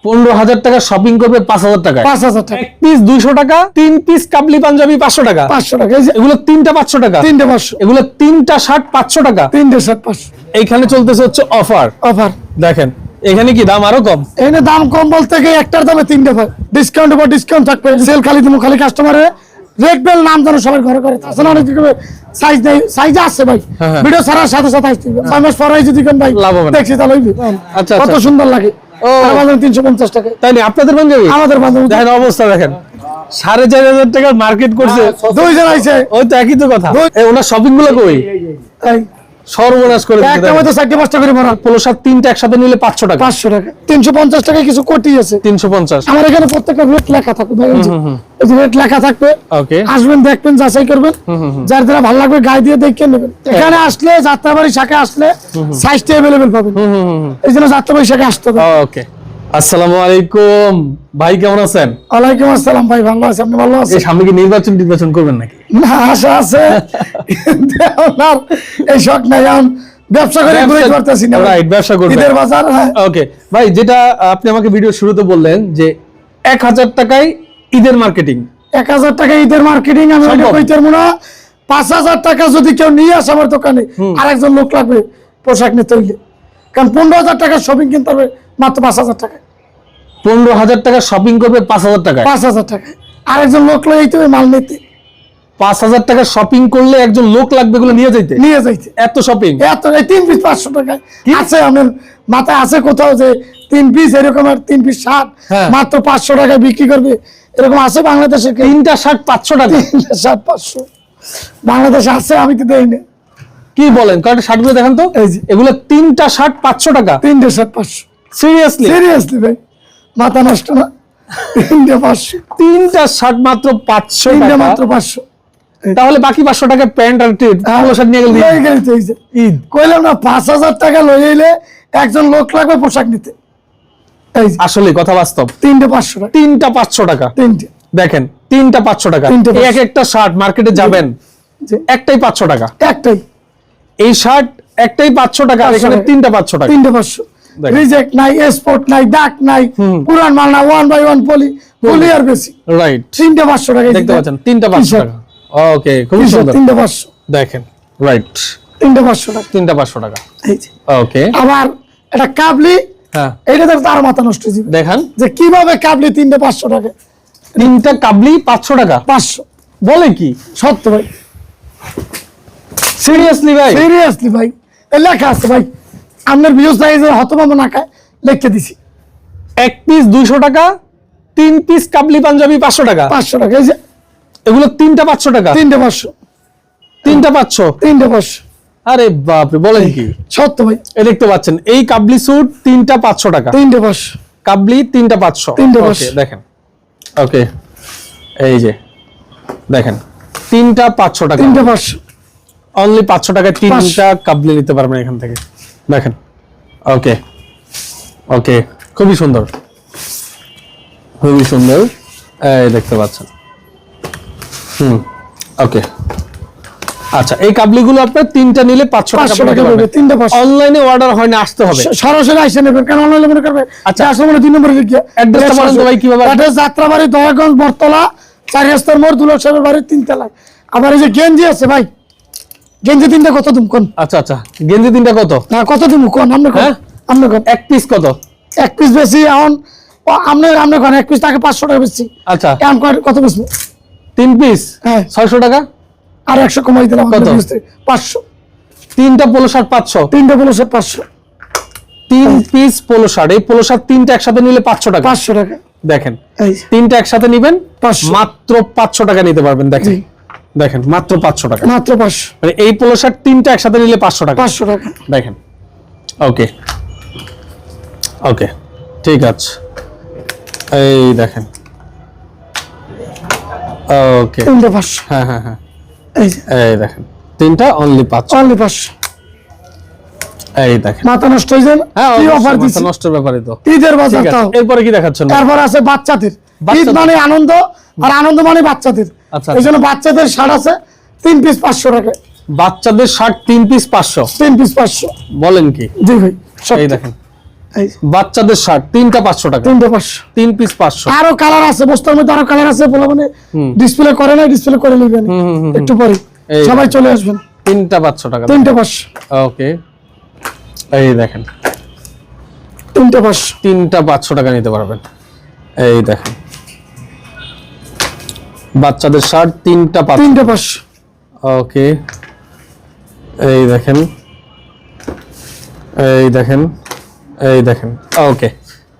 15,000 টাকা শপিং করবে 5,000 টাকা, 5,000 টাকা। এক পিস 200 টাকা, 3 পিস কাবলি পাঞ্জাবি 500 টাকা, 500 টাকা। এই যে এগুলো তিনটা 500 টাকা, তিনটে 500, এগুলো তিনটা শার্ট 500 টাকা। তিনটে শার্ট 500 এইখানে চলতেছে হচ্ছে অফার। অফার। দেখেন এখানে কি দাম আরো কম, এখানে দাম কম বলতে গিয়ে একটার দামে তিনটে পাই। ডিসকাউন্ট উপর ডিসকাউন্ট থাকবে। সেল খালি দিমু, খালি কাস্টমারে রেকবেল নাম জানো সবার ঘরে ঘরে। তাছাড়া অনেক সাইজ নেই, সাইজ আছে ভাই। হ্যাঁ। ভিডিও ছাড়ার সাথে সাথে আসছে 6 মাস পরে যদি কোন ভাই লাভ হবে না। দেখছি তাহলে হইবে। আচ্ছা, কত আচ্ছা। সুন্দর লাগে। ও। আর আমাদের 350 টাকা। তাই না? আপনাদের পাঞ্জাবি আমাদের বান্ধব দেখেন অবস্থা দেখেন, 4,500 টাকার মার্কেট করছে। দুইজন আইছে। ওই তো একই তো কথা। ওনার শপিং গুলো কই এই সর্বনাশ করে দিচ্ছে। একটা মতো 4-5টা করে ভরা। পোলো শার্ট তিনটা একসাথে নিলে 500 টাকা, 500 টাকা। 350 টাকায় কিছু কোটি আছে। 350। আমার এখানে প্রত্যেকটা রেট লেখা থাকবে ভাই। এই যে রেট লেখা থাকবে। ওকে, আসবেন, দেখবেন, যাচাই করবেন, যার দ্বারা ভালো লাগবে গায়ে দিয়ে দেখে নেবেন। এখানে আসলে যাত্রাবাড়ি শাখা আসলে সাইজটা अवेलेबल পাবেন। এই জন্য যাত্রাবাড়ি শাখা আসতে হবে। ওকে। আসসালামু আলাইকুম ভাই, কেমন আছেন? ওয়ালাইকুম আসসালাম ভাই, ভালো আছি। আপনি ভালো এই আছেন? সামনে কি নির্বাচন করবেন নাকি? না, আশা আছে। আপনার এই শখ নাই, এখন ব্যবসা করে ঘুরে করতেছি না। রাইট, ব্যবসা করবেন। ঈদের বাজার। হ্যাঁ। ওকে ভাই, যেটা আপনি আমাকে ভিডিও শুরুতে বললেন যে 1,000 টাকায় ঈদের মার্কেটিং। 1,000 টাকা ঈদের মার্কেটিং আমি ওইটা সম্ভব? কইতে পারবো না। 5,000 টাকা যদি কেউ নিয়ে আসে আমার দোকানে, আরেকজন লোক লাগবে পোশাক নিতে হইলে। কারণ 15,000 টাকার শপিং কিনতে হবে মাত্র 5,000 টাকা। 15,000 টাকা শপিং করবে 5,000 টাকায়। 5,000 টাকা আরেকজন লোক লইতে হবে মাল নিতে। 5,000 টাকা শপিং করলে একজন লোক লাগবে এগুলো নিয়ে যাইতে। নিয়ে যাইতে এত শপিং। এত এই 3 পিস 500 টাকা আছে। আমার মাথায় আছে কোথাও যে 3 পিস এরকম আর 3 পিস শার্ট হ্যাঁ। মাত্র 500 টাকায় বিক্রি করবে, এরকম আছে বাংলাদেশে। তিনটা শার্ট 500 টাকা, 3টা শার্ট 500 বাংলাদেশে আছে, আমি তো দেই না। কি বলেন? কয়টা শার্ট গুলো দেখেন তো। এই যে এগুলো তিনটা শার্ট 500 টাকা। 3টে শার্ট 500। সিরিয়াসলি? সিরিয়াসলি ভাই, মাথা নষ্ট না। 3টে 500, তিনটা শার্ট মাত্র 500 3টে টাকা। মাত্র 500। তাহলে বাকি 500 টাকা প্যান্ট আর পোলো শার্ট নিয়ে গেলে লই গেলি তো এই যে। ঈদ। কইলাম না 5,000 টাকা লই এলে একজন লোক লাগবে পোশাক নিতে। এই যে আসলে কথা বাস্তব। 3টে 500 টাকা। তিনটা 500 টাকা। 3টে দেখেন তিনটা 500 টাকা। তিনটে 500 এক একটা শার্ট মার্কেটে যাবেন যে একটাই 500 টাকা। একটাই এই শার্ট একটাই 500 টাকা, আর 500 এখানে টাকা। তিনটা 500 টাকা। 3টে 500। দেখেন। রিজেক্ট নাই, এক্সপোর্ট নাই, ডাক নাই, পুরান মাল না, 1 বাই 1 পলি আর বেশি। রাইট, 3টে 500 টাকা। দেখতে পাচ্ছেন তিনটা 500 টাকা। ওকে, খুব সুন্দর। 3টে 500। দেখেন রাইট, 3টে 500 টাকা। তিনটা 500 টাকা। এই যে ওকে, আবার এটা কাবলি, হ্যাঁ এটা তো তার মাথা নষ্ট হয়ে যাবে দেখান। যে কিভাবে কাবলি 3টে 500 টাকা। তিনটা কাবলি 500 টাকা 500 বলে কি? সত্য ভাই, সিরিয়াসলি ভাই? সিরিয়াসলি ভাই, এ লেখা আছে ভাই। আপনার ভিউজ সাইজে হতভাবে না খায় লিখে দিছি। এক পিস 200 টাকা, 3 পিস কাবলি পাঞ্জাবি 500 টাকা। 500 টাকা। এই যে এগুলো তিনটা 500 টাকা। 3টে 500। তিনটা 500? 3টে 500 আরে বাপরে, বলেন কি? সত্য ভাই। এই দেখতে পাচ্ছেন এই কাবলি স্যুট তিনটা 500 টাকা। 3টে 500। কাবলি তিনটা 500। তিনটা ওকে 500। দেখেন। ওকে, এই যে দেখেন তিনটা 500 টাকা। 3টে 500। অনলি 500 টাকায় তিনটা কাবলি নিতে পারবেন এখান থেকে। দেখেন। ওকে ওকে, খুবই সুন্দর, খুবই সুন্দর। এই দেখতে পাচ্ছেন। ওকে, আচ্ছা এই কাবলিগুলো আপনার তিনটা নিলে 500 টাকা 500 টাকা পড়বে। 3টে 500। অনলাইনে অর্ডার হয় না, আসতে হবে। সরাসরি আইসা নেবেন, কারণ অনলাইনে মনে করবে। আচ্ছা। আসলে মনে 2 নম্বরে লিখিয়া অ্যাড্রেসটা বলেন তো ভাই, কিভাবে? অ্যাড্রেস যাত্রাবাড়ি, দয়াগঞ্জ, বটতলা, 4 রাস্তার মোড়, দুলাল সাহেবের বাড়ি 3 তলায়। আবার এই যে গেঞ্জি আছে ভাই, গেঞ্জি 3টা কত দিম কোন? আচ্ছা আচ্ছা, গেঞ্জি তিনটা কত? না কত দিম কোন? আপনি কোন? হ্যাঁ? আপনি কোন? এক পিস কত? এক পিস বেশি এখন। আপনি কোন? এক পিস টাকা 500 টাকা বেশি। আচ্ছা, এখন কত বেশি? 3 পিস হ্যাঁ, 600 টাকা। আর 100 কমাই দিলাম। কত? 500। তিনটা পোলো শার্ট 500। 3টে বলো 500। 3 পিস পোলো শার্ট, এই পোলো শার্ট তিনটা একসাথে নিলে 500 টাকা। 500 টাকা। দেখেন এই যে তিনটা একসাথে নিবেন 500। মাত্র 500 টাকা নিতে পারবেন। দেখেন জি। দেখেন মাত্র 500 টাকা। মাত্র 500। মানে এই পোলো শার্ট তিনটা একসাথে নিলে 500 টাকা। 500 টাকা। দেখেন। ওকে ওকে, ঠিক আছে। এই দেখেন। ওকে, 3টে 500। হ্যাঁ হ্যাঁ হ্যাঁ, এই যে এই দেখেন তিনটা অনলি 500। অনলি 500। এই দেখেন। মাথা নষ্ট হয়ে যায় না? হ্যাঁ, কি অবশ্যই, অফার মাথা দিছি নষ্টের ব্যাপারে তো। ঈদের বাজার ঠিক আছে, তাও। এরপরে কি দেখাচ্ছেন? তারপর আছে বাচ্চাদের। ঈদ বাচ্চাদের। মানে আনন্দ, আর আনন্দ মানে বাচ্চাদের। আচ্ছা, এই জন্য বাচ্চাদের শার্ট আছে 3 পিস 500 টাকা। বাচ্চাদের শার্ট 3 পিস 500 3 পিস 500। বলেন কি? জি ভাই, সত্যি। এই দেখেন এই বাচ্চাদের শার্ট তিনটা 500 টাকা, তিনটে 500, 3 পিস 500। আরো কালার আছে, বস্তার মধ্যে আরো কালার আছে, বলে মানে ডিসপ্লে করে না, ডিসপ্লে করে নেবেন একটু পরে, এই সবাই চলে আসবেন। তিনটা 500 টাকা, তিনটে 500, ওকে। এই দেখেন তিনটে 500, তিনটা 500 টাকা নিতে পারবেন। এই দেখেন বাচ্চাদের শার্ট তিনটা 500, তিনটে 500, ওকে। এই দেখেন এই দেখেন এই দেখেন, ওকে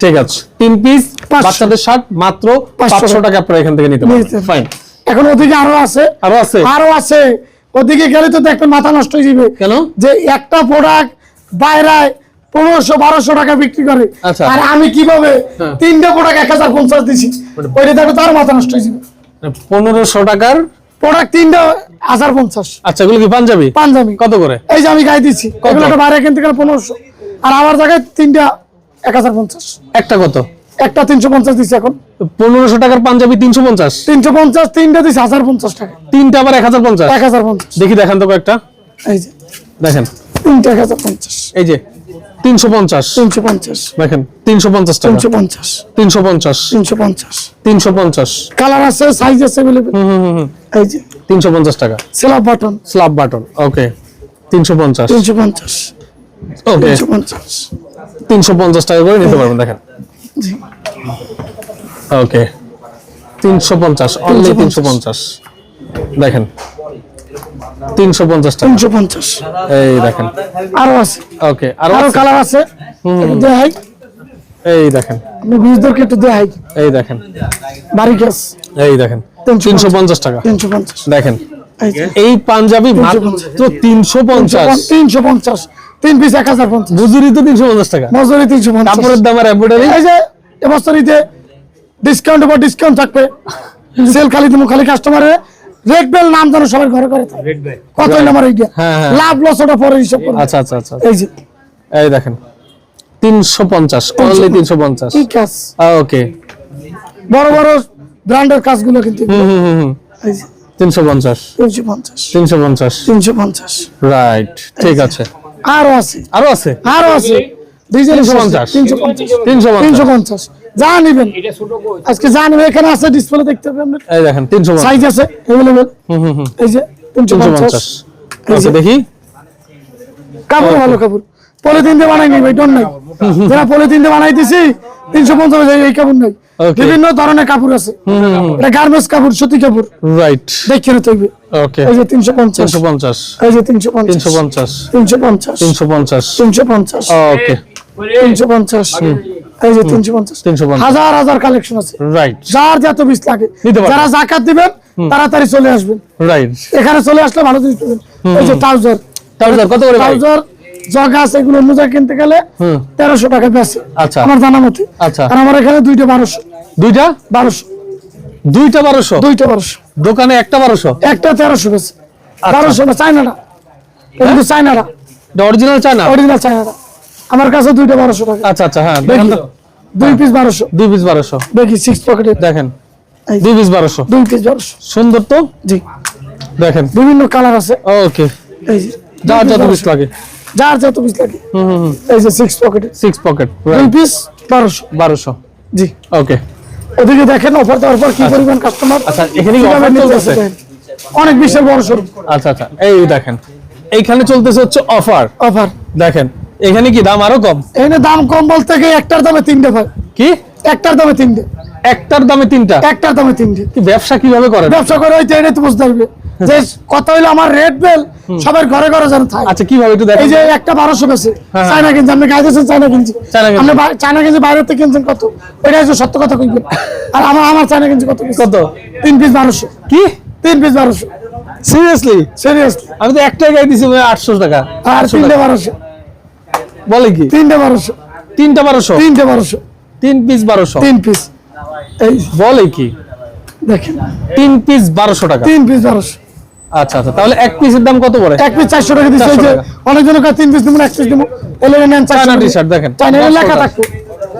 ঠিক আছে। 3 পিস 500 বাচ্চাদের শার্ট মাত্র 500 টাকা আপনারা এখান থেকে নিতে নিতে পারবেন। পারবেন। ফাইন, এখন ওদিকে আরো আছে, আরো আছে আরো আছে, ওদিকে গেলে তো দেখবেন মাথা নষ্ট হয়ে যাবে। কেন? যে একটা প্রোডাক্ট বাইরে 1500-1200 টাকা বিক্রি করে, আচ্ছা। আর আমি কিভাবে হ্যাঁ। তিনটা প্রোডাক্ট 1050 দিছি, ওইটা দেখো তার মাথা নষ্ট হয়ে যাবে। 1500 টাকার প্রোডাক্ট তিনটা 1050, আচ্ছা, এগুলো কি পাঞ্জাবি? পাঞ্জাবি কত করে? এই যে আমি গাই দিচ্ছি, কত? এগুলো তো বাইরে কিনতে গেলে 1500, আর আমার জায়গায় তিনটা 1050, একটা কত? একটা 350 দিচ্ছি এখন। 1500 টাকার পাঞ্জাবি 350, 350, তিনটা দিচ্ছি 1050 টাকা, তিনটা আবার 1050। 1050, দেখি দেখান তো কয়েকটা, এই যে দেখেন তিনটা 1050, এই যে 350, 350, দেখেন 350 টাকা, 350, 350, 350, 350, কালার আছে, সাইজ আছে अवेलेबल, এই যে 350 টাকা। স্ল্যাব বাটন, স্ল্যাব বাটন, ওকে 350, 350, ওকে 350, 350 টাকা করে নিতে পারবেন। দেখেন জি ওকে 350, অনলি 350, দেখেন 350 টাকা। 350, এই দেখেন, আরো আছে, ওকে আরো আরো আছে? কালার আছে, একটু দেখাই, এই দেখেন আমি বিজদরকে একটু দেখাই, এই দেখেন বাড়ি গ্যাস এই দেখেন 350 টাকা। 350, দেখেন এই যে এই পাঞ্জাবি মাত্র 350, 350, 3 পিস 1050, মজুরি তো 350 টাকা, মজুরি 350, কাপড়ের দাম আর এমব্রয়ডারি। এই যে এবছর ঈদে ডিসকাউন্ট উপর ডিসকাউন্ট থাকবে, সেল খালি দিমু, খালি কাস্টমারে রেড বেল নাম জানো সবার ঘরে ঘরে থাকে। কত হইলো আমার এইটা, হ্যাঁ, হ্যাঁ। লাভ লস ওটা পরে হিসাব করব। আচ্ছা আচ্ছা আচ্ছা, এই যে এই দেখেন 350, অনলি 350, কি কাজ, ওকে। বড় বড় ব্র্যান্ডের কাজগুলো কিন্তু এই যে 350, 350, 350, 350, রাইট, ঠিক আছে। আরো আছে, আরো আছে আরো আছে, ডিজেল 350, 350, 350, 350, যা নিবেন আজকে যা নিবেন এখানে আছে, ডিসপ্লে দেখতে হবে আপনার, এই দেখেন 350, সাইজ আছে अवेलेबल, এই যে 350, 350, ওকে দেখি কাপড় ভালো কাপড়, পলিথিন দিয়ে বানাই নাই ভাই, ডন নাই, যারা পলিথিন দিয়ে বানাই দিছি 350 এই কাপড় নাই, Okay. বিভিন্ন ধরনের কাপড় আছে, এটা গার্মেন্টস কাপড়, সুতি কাপড়, রাইট, দেখে নিতে হবে। ওকে এই যে 350, 350, এই যে 350, 350, 350, 350, 350, ওকে 350, এই যে 350, 350, হাজার হাজার কালেকশন আছে, রাইট যার যত পিস লাগে, নিতে পারবেন। যারা জাকাত দিবেন তাড়াতাড়ি চলে আসবেন, রাইট। এখানে চলে আসলে ভালো জিনিস পাবেন। এই যে ট্রাউজার, ট্রাউজার কত করে ভাই? ট্রাউজার জগা আছে, এগুলো মোজা কিনতে গেলে 1300 টাকা বেশি, আচ্ছা। আমার জানা মতে, আচ্ছা। আর আমার এখানে দুইটা 1200, দুইটা 1200, দুইটা 1200, দুইটা 1200, দোকানে একটা 1200, একটা 1300 বেশি, আচ্ছা। 1200 না, চায়নাটা, কিন্তু চায়নাটা, অরিজিনাল চায় না? অরিজিনাল চায়নাটা, আমার কাছে দুইটা 1200 টাকা, আচ্ছা আচ্ছা, হ্যাঁ দেখেন তো, দুই পিস 1200, 2 পিস 1200, দেখি 6 পকেটে, দেখেন এই 2 পিস 1200, দুই পিস 1200, সুন্দর তো, জি দেখেন বিভিন্ন কালার আছে, ওকে, এই যে যার দুই যত piece পিস লাগে, 1200, যার যত পিস লাগে, এই যে 6 পকেটে, 6 পকেট, দুই পিস 1200, 1200, জি ওকে। ওদিকে দেখেন অফার দেওয়ার পর কি পরিমাণ কাস্টমার, আচ্ছা, এখানে কি অফার চলতেছে? অনেক বিশাল বড় সরু আচ্ছা আচ্ছা, এই দেখেন এইখানে চলতেছে হচ্ছে অফার, অফার, দেখেন এখানে কি দাম আরো কম? এখানে দাম কম বলতে গিয়ে একটার দামে তিনটে ভাই, কি একটার দামে তিনটে, একটার দামে তিনটা? একটার দামে তিনটে, কি ব্যবসা কিভাবে করেন? ব্যবসা করে ওই ট্রেনে তো বুঝতে পারবে যে কত হইলো আমার রেড বেল সবার ঘরে ঘরে যেন থাকে। আচ্ছা কিভাবে একটু এই দেখেন? যে একটা 1200 বেশি, হ্যাঁ। চায়না কিনছি, আপনি গাইতেছেন চায়না কিনছি, চায়না কিনছি। আপনি চায়না কিনছি বাইরে থেকে কিনছেন কত, ওইটা হচ্ছে সত্য কথা কইবেন, আর আমার চায়না কিনছি কত piece? কত? 3 পিস 1200, কি 3 পিস 1200, সিরিয়াসলি? সিরিয়াসলি, আমি তো একটাই গাই দিছি 800 টাকা। আর 800 তিনটে টাকা। 1200, বলে কি? 3টে 1200, তিনটা 1200, 3টে 1200, 3 পিস 1200, 3 পিস, এই বলে কি? দেখেন 3 পিস 1200 টাকা। 3 পিস 1200, আচ্ছা আচ্ছা, তাহলে এক পিসের দাম কত পড়ে? এক পিস 400 টাকা দিচ্ছে, 400 এই যে টাকা। অনেকজন কয় 3 পিস দিব না 1 পিস দিব, এলে নেন 400 চায়না টাকা। টি-শার্ট দেখেন, চায়না এর লেখা 500 থাকবে,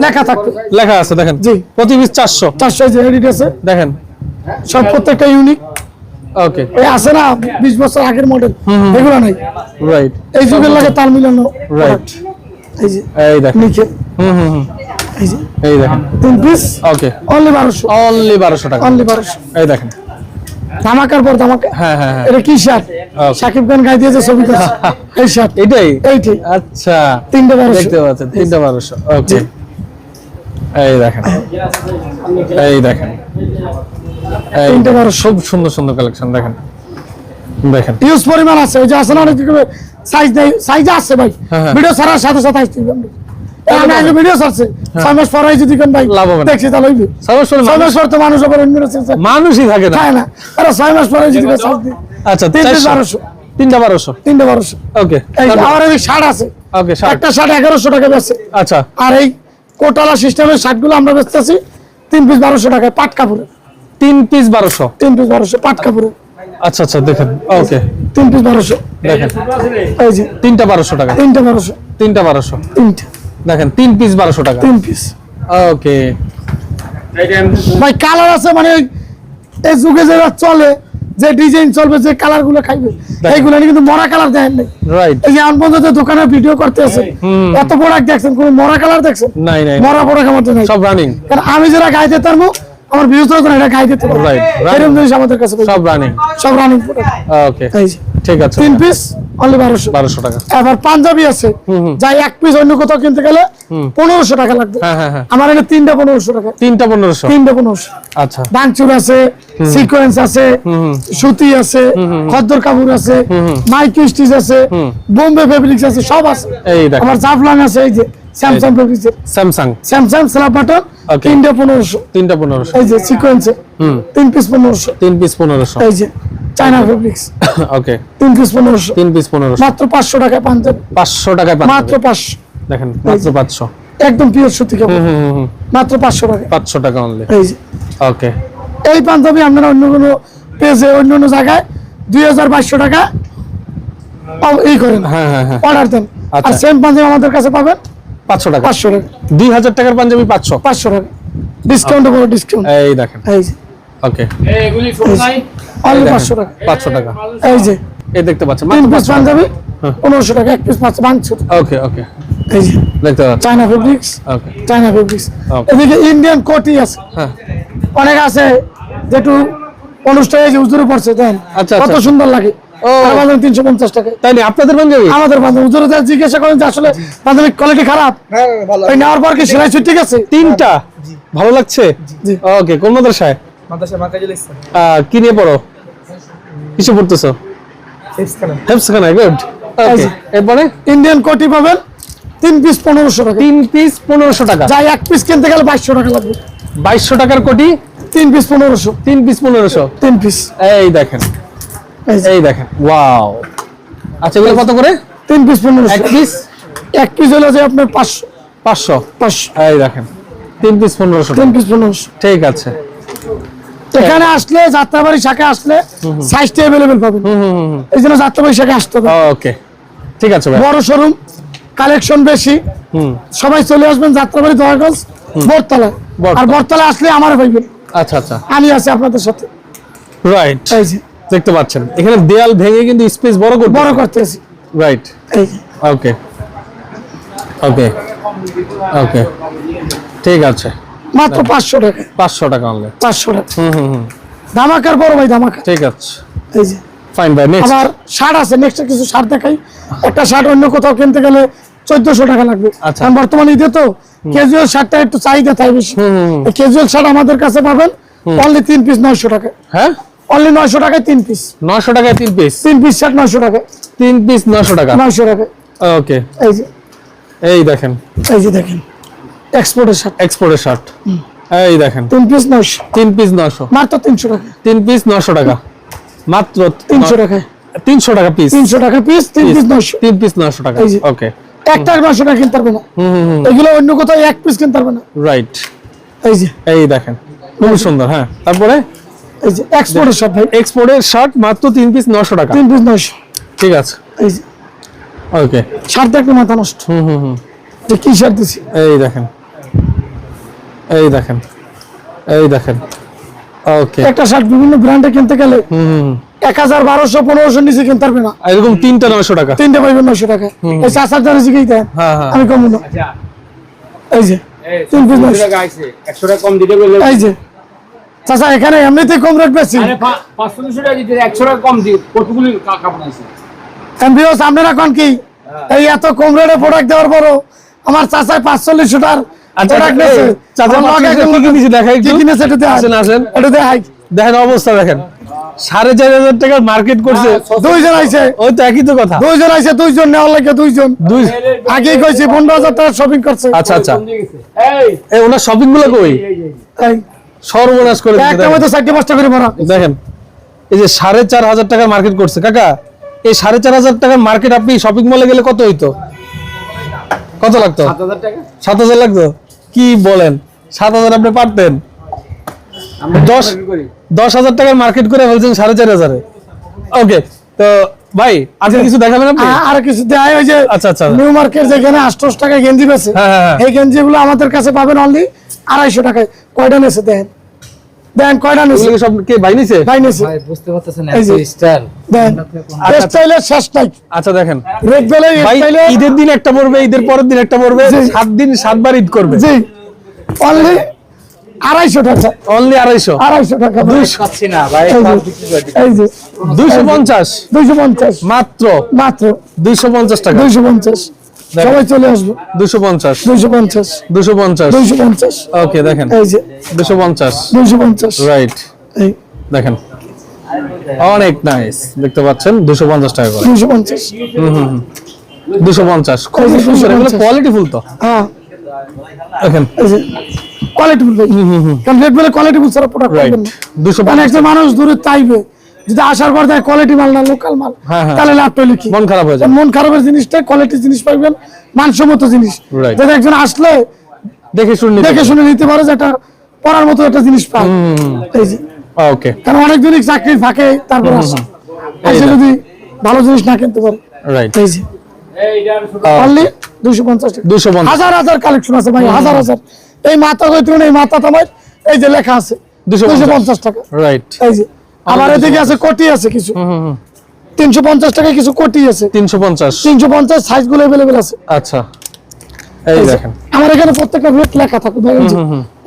লেখা থাকবে, লেখা আছে দেখেন, জি। প্রতি পিস 400, 400 যে এডিট আছে, দেখেন সব প্রত্যেকটা ইউনিক, ওকে, এই আছে না 20 বছর আগের মডেল, এগুলো নাই, রাইট এই যুগের লাগে তাল মিলানো, রাইট, এই যে এই দেখেন নিচে এই যে এই দেখেন 3 পিস ওকে অনলি 1200 অনলি 1200 টাকা অনলি 1200 এই দেখেন ধামাকার পর ধামাকা হ্যাঁ হ্যাঁ হ্যাঁ এটা কি শার্ট সাকিব খান গায়ে দিয়েছে ছবিতে এই শার্ট এটাই এইটাই আচ্ছা 31200 দেখতে পাচ্ছেন 31200 ওকে এই দেখেন এই দেখেন এই 31200 খুব সুন্দর সুন্দর কালেকশন দেখেন দেখেন ইউজ পরিমাণ আছে ওই যে আসলে অনেক সাইজ নেই সাইজ আছে ভাই হ্যাঁ। ভিডিও ছাড়ার সাথে সাথে আসতে হবে আমি আগে ভিডিও ছাড়ছে 6 মাস পরে যদি কোন ভাই লাভ হবে না। দেখছি তাহলে হইবে সর্বশেষ 6 মাস পর তো মানুষ আবার অন্য রকম মানুষই থাকে না খায় না আরে 6 মাস পরে যদি সাইজ দিই আচ্ছা 31200 31200 31200 ওকে এই যে আমার এই শার্ট আছে ওকে একটা শার্ট 1100 টাকা বেচে আচ্ছা আর এই কোটালা সিস্টেমের শার্টগুলো আমরা বেচতেছি 3 পিস 1200 টাকায় পাট কাপড়ে 3 পিস 1200 3 পিস 1200 পাট কাপড়ে আচ্ছা আচ্ছা দেখেন ওকে 3 পিস 1200 দেখেন এই যে তিনটা 1200 টাকা তিনটা 1200 তিনটা 1200 তিনটা দেখেন 3 পিস 1200 টাকা 3 পিস ওকে ভাই কালার আছে মানে এই যুগে যেটা চলে যে ডিজাইন চলবে যে কালার গুলো খাইবে এইগুলো কিন্তু মরা কালার দেখেন নাই রাইট এই যে আনবন্ধ দোকানে ভিডিও করতে আছে এত প্রোডাক্ট দেখছেন কোন মরা কালার দেখছেন নাই নাই মরা প্রোডাক্ট আমাদের নাই সব রানিং কারণ আমি যারা গায়ে দিতে পারবো আমার ভিউজ তো এটা গায়ে দিতে পারবো Right, right. এরকম জিনিস আমাদের কাছে সব রানিং সব রানিং প্রোডাক্ট ওকে এই যে ঠিক আছে 3 পিস অনলি 1200 1200 টাকা এবার পাঞ্জাবি আছে যাই এক পিস অন্য কোথাও কিনতে গেলে 1500 টাকা লাগবে হ্যাঁ হ্যাঁ হ্যাঁ আমার এখানে তিনটা 1500 টাকা তিনটা 1500 তিনটা 1500 আচ্ছা বাংচুর আছে সিকোয়েন্স আছে সুতি আছে খদ্দর কাপড় আছে মাইক্রো স্টিচ আছে বোম্বে ফেব্রিক্স আছে সব আছে এই দেখেন আমার জাফলাং আছে এই যে Samsung fabrics Samsung Samsung slab button Okay. তিনটা 1500 তিনটা 1500 এই যে সিকোয়েন্সে 3 পিস 1500 3 পিস 1500 এই যে China fabrics okay 3 piece 1500 3 piece 1500 মাত্র 500 টাকায় পাঞ্জাবি 500 টাকায় পাচ্ছেন মাত্র 500 দেখেন মাত্র 500 একদম পিওর সুতি কাপড় মাত্র 500 টাকা 500 টাকা অনলি এই যে ওকে এই পাঞ্জাবি আপনারা অন্য কোনো পেজে অন্য অন্য জায়গায় 2200 টাকা এই করেন হ্যাঁ হ্যাঁ হ্যাঁ অর্ডার দেন আচ্ছা। আর সেম পাঞ্জাবি আমাদের কাছে পাবেন 500 টাকা 500 টাকা 2000 টাকার পাঞ্জাবি 500 500 টাকা ডিসকাউন্ট উপর ডিসকাউন্ট এই দেখেন এই যে ওকে অনলি 500 টাকা 500 টাকা এই যে এই দেখতে পাচ্ছেন 3 পিস 500 পাঞ্জাবি 1500 টাকা এক পিস 5 ভাঙচুর ওকে ওকে এই যে দেখতে পাচ্ছেন China fabrics okay China fabrics Okay. এদিকে ইন্ডিয়ান কোটি আছে হ্যাঁ অনেক আছে যেটু অনুষ্ঠানে যে উজুরে পড়ছে দেন আচ্ছা, কত আচ্ছা। সুন্দর লাগে ও। আর আমাদের 350 টাকা তাই না আপনাদের পাঞ্জাবি আমাদের বান্ধব উজুরে যা জিজ্ঞাসা করেন যে আসলে বান্ধবের কোয়ালিটি খারাপ ওই নেওয়ার পর কি সেলাই ছুটি ঠিক আছে তিনটা ভালো লাগছে জি। ওকে কোন মাদ্রাসায় মাদ্রাসা মার্কাজুল ইসলাম কি নিয়ে পড়ো কিসে পড়তেছো হেফসখানা গুড ওকে এরপরে ইন্ডিয়ান কোটি পাবেন 3 পিস 1500 টাকা 3 পিস 1500 টাকা যাই এক পিস কিনতে গেলে 2200 টাকা লাগবে 2200 টাকার কোটি 3 পিস 1500 3 পিস 1500 3 পিস এই দেখেন এই যে, এই দেখেন ওয়াও আচ্ছা এগুলো কত করে 3 পিস 1500 এক পিস এক পিস হলো যে আপনার 500 500 500 এই দেখেন 3 পিস 1500 3 পিস 1500 ঠিক আছে এখানে আসলে যাত্রাবাড়ি শাখা আসলে সাইজটা अवेलेबल পাবেন এই জন্য যাত্রাবাড়ি শাখা আসতে হবে ওকে ঠিক আছে ভাই বড় শোরুম কালেকশন বেশি সবাই চলে আসবেন যাত্রাবাড়ি দয়াগঞ্জ বটতলা বটতলা। আর বটতলা আসলে আমার ভাইবেন আচ্ছা আচ্ছা আমি আছি আপনাদের সাথে রাইট এই যে দেখতে পাচ্ছেন এখানে দেয়াল ভেঙে কিন্তু স্পেস বড় করতে বড় করতেছি রাইট এই যে ওকে ওকে ওকে ঠিক আছে মাত্র 500 টাকা 500 টাকা অনলি 500 টাকা ধামাকার বড় ভাই ধামাকা ঠিক আছে এই যে ফাইন ভাই নেক্সট আবার শার্ট আছে নেক্সট কিছু শার্ট দেখাই একটা শার্ট অন্য কোথাও কিনতে গেলে 1400 টাকা লাগবে আচ্ছা। কারণ বর্তমানে ঈদে তো ক্যাজুয়াল শার্টটা একটু চাহিদা থাকে বেশি এই ক্যাজুয়াল শার্ট আমাদের কাছে পাবেন অনলি 3 পিস 900 টাকা হ্যাঁ অনলি 900 টাকায় 3 পিস 900 টাকায় 3 পিস 3 পিস শার্ট 900 টাকা 3 পিস 900 টাকা 900 টাকা ওকে এই যে এই দেখেন দেখেন এক্সপোর্টের শার্ট এক্সপোর্টের শার্ট এই দেখেন 3 পিস 900 3 পিস 900 মাত্র 300 টাকা 3 পিস 900 টাকা মাত্র 300 টাকা 300 টাকা পিস 300 টাকা পিস 3 পিস 900 3 পিস 900 টাকা এই যে। ওকে একটা 900 টাকা কিনতে পারবে না এগুলো অন্য কোথাও এক পিস কিনতে পারবে না রাইট এই যে এই দেখেন খুব সুন্দর হ্যাঁ তারপরে এই যে এক্সপোর্টের শার্ট ভাই এক্সপোর্টের শার্ট মাত্র 3 পিস 900 টাকা 3 পিস 900 ঠিক আছে এই যে ওকে শার্ট দেখলে মাথা নষ্ট যে কি শার্ট দিছি এই দেখেন এই দেখেন এই দেখেন ওকে একটা শার্ট বিভিন্ন ব্র্যান্ডে কিনতে গেলে 1000 1200 1500 নিচে কিনতে পারবে না। আর এরকম তিনটা 900 টাকা। তিনটে পাইবেন 900 টাকা। এই 4000 জিকেই দেন, হ্যাঁ হ্যাঁ আমি কম না। আচ্ছা এই যে এই 3 পিস 100 টাকা আইছে 100 টাকা কম দিতে বললে এই যে চাচা এখানে এমনিতেই কম রেট বেশি। আরে 500 টাকা দিতে 100 টাকা কম দিই কতগুলি কাপড় আছে এমবিওস আপনারা কোন কি এই এত কম রেটে প্রোডাক্ট দেওয়ার পরও আমার চাচা 45 টাকার আচ্ছা প্রোডাক্ট নেছে। চাচা আমার লগে কি কিনেছি দেখাই কি একটু। কিনেছে এটা দেখাই, আসেন আসেন এটা দেখাই। দেখেন অবস্থা দেখেন 4500 টাকার মার্কেট করছে। দুইজন আইছে, ওই তো একই তো কথা। দুইজন আইছে, দুইজন নেওয়ার লাগে দুইজন। দুই আগে কইছি 15000 টাকা শপিং করছে। আচ্ছা আচ্ছা কম দিয়ে গেছে এই এই ওনার শপিং গুলো কই এই সর্বনাশ করে দিচ্ছে একটা দেখেন। মতো 4টা 5টা করে ভরা। দেখেন এই যে 4500 টাকার মার্কেট করছে কাকা। এই 4500 টাকার মার্কেট আপনি শপিং মলে গেলে কত হইতো? কত লাগতো? 7000 টাকা 7000 লাগতো? কি বলেন 7000 আপনি পারতেন? আমরা 10 করি 10,000 টাকার মার্কেট করে বলছেন 4500। ওকে তো ভাই আজকে কিছু দেখাবেন আপনি? আর কিছু দেয় ওই যে আচ্ছা আচ্ছা নিউ মার্কেট যেখানে 800 টাকা গেঞ্জি বেচে, হ্যাঁ, হ্যাঁ। এই গেঞ্জিগুলো আমাদের কাছে পাবেন অনলি 250 টাকায়। কয়টা নেছে দেন, দেন কয়টা নেছে এগুলো কি সব কে ভাই নিছে? ভাই নেছে ভাই বুঝতে পারতেছেন এই যে। এত স্টাইল দেন স্টাইলের শেষ নাই। আচ্ছা দেখেন রেড বেলে ভাই স্টাইলে ঈদের দিন একটা পড়বে, ঈদের পরের দিন একটা পড়বে, জি। 7 দিন 7 বার ঈদ করবে। জি অনলি 250 টাকা, অনলি 250 250 টাকা। পাচ্ছি না ভাই এই যে, সব বিক্রি করে দিচ্ছি। এই যে 250 250 মাত্র মাত্র 250 টাকা। 250 সবাই চলে আসবে। 250 250 250 250 ওকে দেখেন এই যে 250 250 রাইট এই দেখেন অনেক নাইস দেখতে পাচ্ছেন 250 টাকা করে 250 250 খুব এই যে সুন্দর এগুলো 250 কোয়ালিটি ফুল তো হ্যাঁ দেখেন এই যে কোয়ালিটি ফুল ভাই, কারণ রেড বেলে কোয়ালিটি ফুল সারা প্রোডাক্ট রাইট পাবেন না। 250 মানে একটা মানুষ দূরে চাইবে যদি আসার পর দেয় কোয়ালিটি মাল না লোকাল মাল, হ্যাঁ, হ্যাঁ। তাহলে লাভটা লিখি মন খারাপ হয়ে যায় মন খারাপের জিনিসটা কোয়ালিটি জিনিস পাইবেন, মানসম্মত জিনিস। Right. যদি একজন আসলে দেখে শুনে দেখে শুনে নিতে পারে যে একটা পড়ার মতো একটা জিনিস পায়। এই যে ওকে কারণ অনেক জিনিস চাকরির ফাঁকে তারপর আসে, এসে যদি ভালো জিনিস না কিনতে পারে। রাইট এই যে এইটার ছোট অনলি 250 টাকা। 250 হাজার হাজার কালেকশন আছে ভাই, হাজার হাজার। এই মাথা কইতে এই মাথা তোমার এই যে লেখা আছে 250 টাকা। রাইট এই যে আবার এদিকে আছে কোটি আছে কিছু 350 টাকায় কিছু কোটি আছে 350 350 সাইজ গুলো अवेलेबल আছে। আচ্ছা এই এই যে, দেখেন আমার এখানে প্রত্যেকটা রেট লেখা থাকবে ভাই, এই যে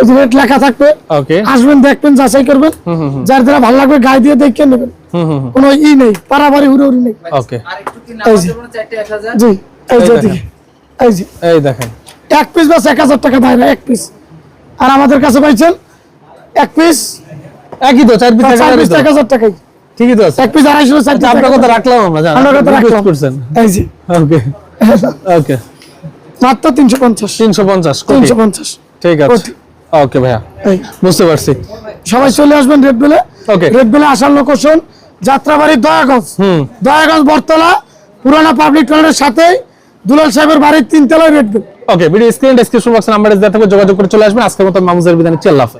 এই যে রেট লেখা থাকবে। ওকে আসবেন দেখবেন যাচাই করবেন, যার দ্বারা ভালো লাগবে গায়ে দিয়ে দেখে নেবেন। কোনো ই নেই পারাবাড়ি হুড়ি নেই। ওকে আর একটু কি না এই যে। আমাদের কোনো 4টা 1000 জি এই যে এই এদিকে এই যে এই দেখেন এক পিস বাস 1000 টাকা বাইরে এক পিস, আর আমাদের কাছে পাইছেন এক পিস একই তো 4 পিস 1000 টাকাই। ঠিকই তো আছে এক পিস 250 আচ্ছা, আপনার কথা রাখলাম আমরা জানেন আমরা কথা রাখলাম। করছেন এই যে ওকে ওকে মাত্র 350 350 কোটি 350 ঠিক আছে কোটি। ওকে ভাইয়া এই বুঝতে পারছি সবাই চলে আসবেন রেড বেলে। Okay. রেড বেলে আসার লোকেশন যাত্রাবাড়ি দয়াগঞ্জ, দয়াগঞ্জ বটতলা পুরানা পাবলিক টয়লেটের সাথে দুলাল সাহেবের বাড়ির 3 তলায় Red Bell. Okay video screen description বক্সে নাম্বার দেওয়া থাকবে, যোগাযোগ করে চলে আসবেন। আজকের মতো মামুজের বিদায় নিচ্ছি, আল্লাহ হাফেজ।